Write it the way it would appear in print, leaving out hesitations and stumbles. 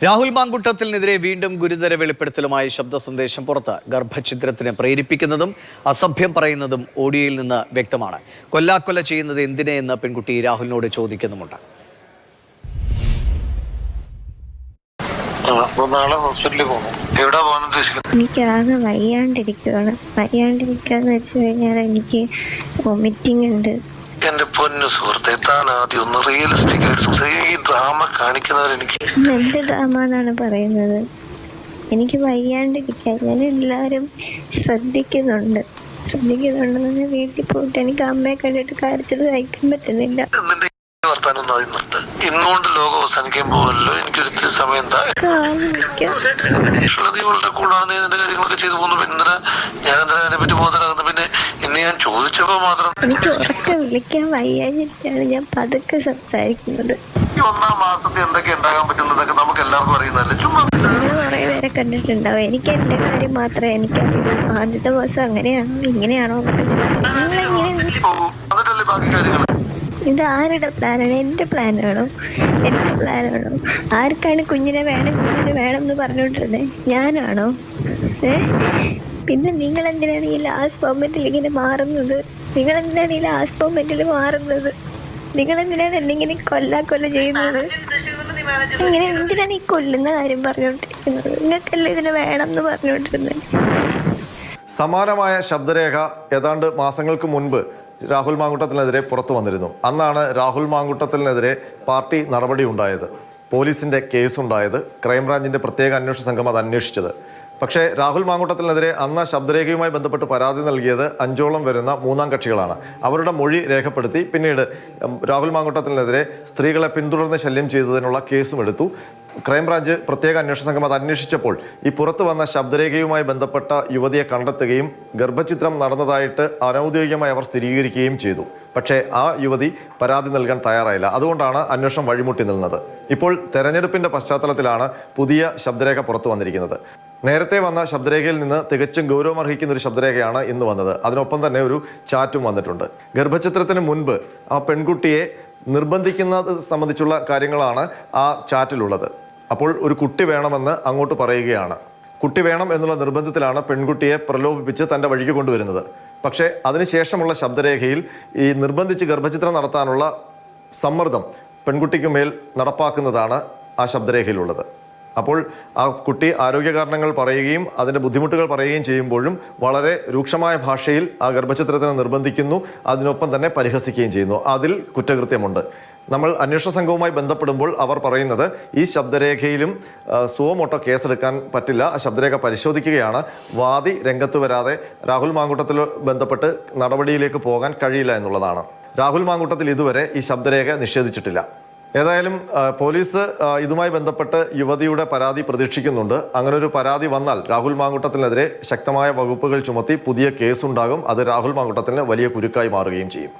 രാഹുൽ മാങ്കുട്ടത്തിനെതിരെ വീണ്ടും ഗുരുതര വെളിപ്പെടുത്തലുമായി ശബ്ദ സന്ദേശം പുറത്ത്. ഗർഭഛിദ്രത്തിന് പ്രേരിപ്പിക്കുന്നതും അസഭ്യം പറയുന്നതും ഓഡിയോയിൽ നിന്ന് വ്യക്തമാണ്. കൊല്ലാക്കൊല ചെയ്യുന്നത് എന്തിനെ എന്ന് പെൺകുട്ടി രാഹുലിനോട് ചോദിക്കുന്നുമുണ്ട്. എനിക്കാകെ വയ്യാണ്ടിരിക്കാന്ന് വെച്ച് കഴിഞ്ഞാൽ എനിക്ക് വോമിറ്റിംഗ് ഉണ്ട്. എന്റെ പൊന്നു സുഹൃത്തെ, താൻ ആദ്യം ഒന്ന് റിയലിസ്റ്റിക് ആയിട്ട് സംസാരിക്കും. ഈ ഡ്രാമ കാണിക്കുന്നവർ എനിക്ക് എന്ത് ഡ്രാമ എന്നാണ് പറയുന്നത്? എനിക്ക് വയ്യാണ്ടിരിക്കാൻ ഞാൻ എല്ലാവരും ശ്രദ്ധിക്കുന്നുണ്ടെന്ന് വീട്ടിൽ പോയിട്ട് എനിക്ക് അമ്മയെ കണ്ടിട്ട് കരച്ചിൽ സഹിക്കാൻ പറ്റുന്നില്ല. വർത്താനൊന്നും ആദ്യം നിർത്ത്. ഇന്നുകൊണ്ട് ലോകം അവസാനിക്കാൻ പോകല്ലോ. എനിക്കൊരിത്തിരി സമയം വളരെ കൂടാണ് നീ നിന്റെ കാര്യങ്ങളൊക്കെ ചെയ്തു പോകുന്നു. പിന്നെ ഞാൻ അതിനെ പറ്റി ബോധനാകുന്നു. പിന്നെ ഇന്ന് ഞാൻ ചോദിച്ചപ്പോ മാത്രം എനിക്ക് ഉറക്കെ വിളിക്കാൻ വയ്യാഞ്ഞിട്ടാണ് ഞാൻ പതുക്കെ സംസാരിക്കുന്നത്. ഈ 1-ാം മാസത്തിൽ എന്തൊക്കെ ഉണ്ടാകാൻ പറ്റുന്നതൊക്കെ നമുക്ക് എല്ലാവർക്കും അറിയുന്നതല്ലേ. ചുമ്മാ കുറെ പേരെ കണ്ടിട്ടുണ്ടാവും. എനിക്ക് എന്റെ കാര്യം മാത്രമേ എനിക്കറിയൂ. ആദ്യത്തെ മാസം അങ്ങനെയാണോ ഇങ്ങനെയാണോ എന്നൊക്കെ ചോദിച്ചു. എന്നിട്ടല്ലേ ബാക്കി കാര്യങ്ങൾ. ഇത് ആരുടെ പ്ലാനാണ്? എൻ്റെ പ്ലാനാണോ? ആർക്കാണ് കുഞ്ഞിനെ വേണം എന്ന് പറഞ്ഞുകൊണ്ടിരുന്നത്? ഞാനാണോ? പിന്നെ നിങ്ങളെന്തിനാണ് ഈ ലാസ്റ്റ് മൊമെന്റിൽ ഇങ്ങനെ മാറുന്നത്? നിങ്ങളെന്തിനാണ് എന്നെ കൊല്ല ചെയ്യുന്നത്? ഇങ്ങനെ എന്തിനാണ് ഈ കൊല്ലുന്ന കാര്യം പറഞ്ഞുകൊണ്ടിരിക്കുന്നത്? നിങ്ങൾക്കല്ലേ ഇതിനെ വേണം എന്ന് പറഞ്ഞുകൊണ്ടിരുന്നത്? സമാനമായ ശബ്ദരേഖ ഏതാണ്ട് മാസങ്ങൾക്ക് മുൻപ് രാഹുൽ മാങ്കുട്ടത്തിനെതിരെ പുറത്തു വന്നിരുന്നു. അന്നാണ് രാഹുൽ മാങ്കുട്ടത്തിനെതിരെ പാർട്ടി നടപടി ഉണ്ടായത്, പോലീസിന്റെ കേസുണ്ടായത്, ക്രൈംബ്രാഞ്ചിന്റെ പ്രത്യേക അന്വേഷണ സംഘം അത് അന്വേഷിച്ചത്. പക്ഷേ രാഹുൽ മാങ്കുട്ടത്തിനെതിരെ അന്ന് ശബ്ദരേഖയുമായി ബന്ധപ്പെട്ട് പരാതി നൽകിയത് 5ഓളം വരുന്ന 3-ാം കക്ഷികളാണ്. അവരുടെ മൊഴി രേഖപ്പെടുത്തി പിന്നീട് രാഹുൽ മാങ്കുട്ടത്തിനെതിരെ സ്ത്രീകളെ പിന്തുടർന്ന് ശല്യം ചെയ്തതിനുള്ള കേസും എടുത്തു. ക്രൈംബ്രാഞ്ച് പ്രത്യേക അന്വേഷണ സംഘം അത് അന്വേഷിച്ചപ്പോൾ ഈ പുറത്തു വന്ന ശബ്ദരേഖയുമായി ബന്ധപ്പെട്ട യുവതിയെ കണ്ടെത്തുകയും ഗർഭഛിദ്രം നടന്നതായിട്ട് അനൗദ്യോഗികമായി അവർ സ്ഥിരീകരിക്കുകയും ചെയ്തു. പക്ഷേ ആ യുവതി പരാതി നൽകാൻ തയ്യാറായില്ല. അതുകൊണ്ടാണ് അന്വേഷണം വഴിമുട്ടി നിന്നത്. ഇപ്പോൾ തെരഞ്ഞെടുപ്പിന്റെ പശ്ചാത്തലത്തിലാണ് പുതിയ ശബ്ദരേഖ പുറത്തു വന്നിരിക്കുന്നത്. നേരത്തെ വന്ന ശബ്ദരേഖയിൽ നിന്ന് തികച്ചും ഗൗരവമർഹിക്കുന്ന ഒരു ശബ്ദരേഖയാണ് ഇന്ന് വന്നത്. അതിനൊപ്പം തന്നെ ഒരു ചാറ്റും വന്നിട്ടുണ്ട്. ഗർഭഛിദ്രത്തിന് മുൻപ് ആ പെൺകുട്ടിയെ നിർബന്ധിക്കുന്നത് സംബന്ധിച്ചുള്ള കാര്യങ്ങളാണ് ആ ചാറ്റിലുള്ളത്. അപ്പോൾ ഒരു കുട്ടി വേണമെന്ന് അങ്ങോട്ട് പറയുകയാണ്. കുട്ടി വേണം എന്നുള്ള നിർബന്ധത്തിലാണ് പെൺകുട്ടിയെ പ്രലോഭിപ്പിച്ച് തൻ്റെ വഴിക്ക് കൊണ്ടുവരുന്നത്. പക്ഷേ അതിനുശേഷമുള്ള ശബ്ദരേഖയിൽ ഈ നിർബന്ധിച്ച് ഗർഭഛിദ്രം നടത്താനുള്ള സമ്മർദ്ദം പെൺകുട്ടിക്ക് മേൽ നടപ്പാക്കുന്നതാണ് ആ ശബ്ദരേഖയിലുള്ളത്. അപ്പോൾ ആ കുട്ടി ആരോഗ്യ കാരണങ്ങൾ പറയുകയും അതിൻ്റെ ബുദ്ധിമുട്ടുകൾ പറയുകയും ചെയ്യുമ്പോഴും വളരെ രൂക്ഷമായ ഭാഷയിൽ ആ ഗർഭഛിദ്രത്തിന് നിർബന്ധിക്കുന്നു, അതിനൊപ്പം തന്നെ പരിഹസിക്കുകയും ചെയ്യുന്നു. അതിൽ കുറ്റകൃത്യമുണ്ട്. നമ്മൾ അന്വേഷണ സംഘവുമായി ബന്ധപ്പെടുമ്പോൾ അവർ പറയുന്നത് ഈ ശബ്ദരേഖയിലും സുവമോട്ടോ കേസെടുക്കാൻ പറ്റില്ല, ആ ശബ്ദരേഖ പരിശോധിക്കുകയാണ്, വാദി രംഗത്ത് വരാതെ രാഹുൽ മാങ്കുട്ടത്തിൽ ബന്ധപ്പെട്ട് നടപടിയിലേക്ക് പോകാൻ കഴിയില്ല എന്നുള്ളതാണ്. രാഹുൽ മാങ്കുട്ടത്തിൽ ഇതുവരെ ഈ ശബ്ദരേഖ നിഷേധിച്ചിട്ടില്ല. ഏതായാലും പോലീസ് ഇതുമായി ബന്ധപ്പെട്ട് യുവതിയുടെ പരാതി പ്രതീക്ഷിക്കുന്നുണ്ട്. അങ്ങനെ ഒരു പരാതി വന്നാൽ രാഹുൽ മാങ്കുട്ടത്തിനെതിരെ ശക്തമായ വകുപ്പുകൾ ചുമത്തി പുതിയ കേസുണ്ടാകും. അത് രാഹുൽ മാങ്കുട്ടത്തിന് വലിയ കുരുക്കായി മാറുകയും ചെയ്യും.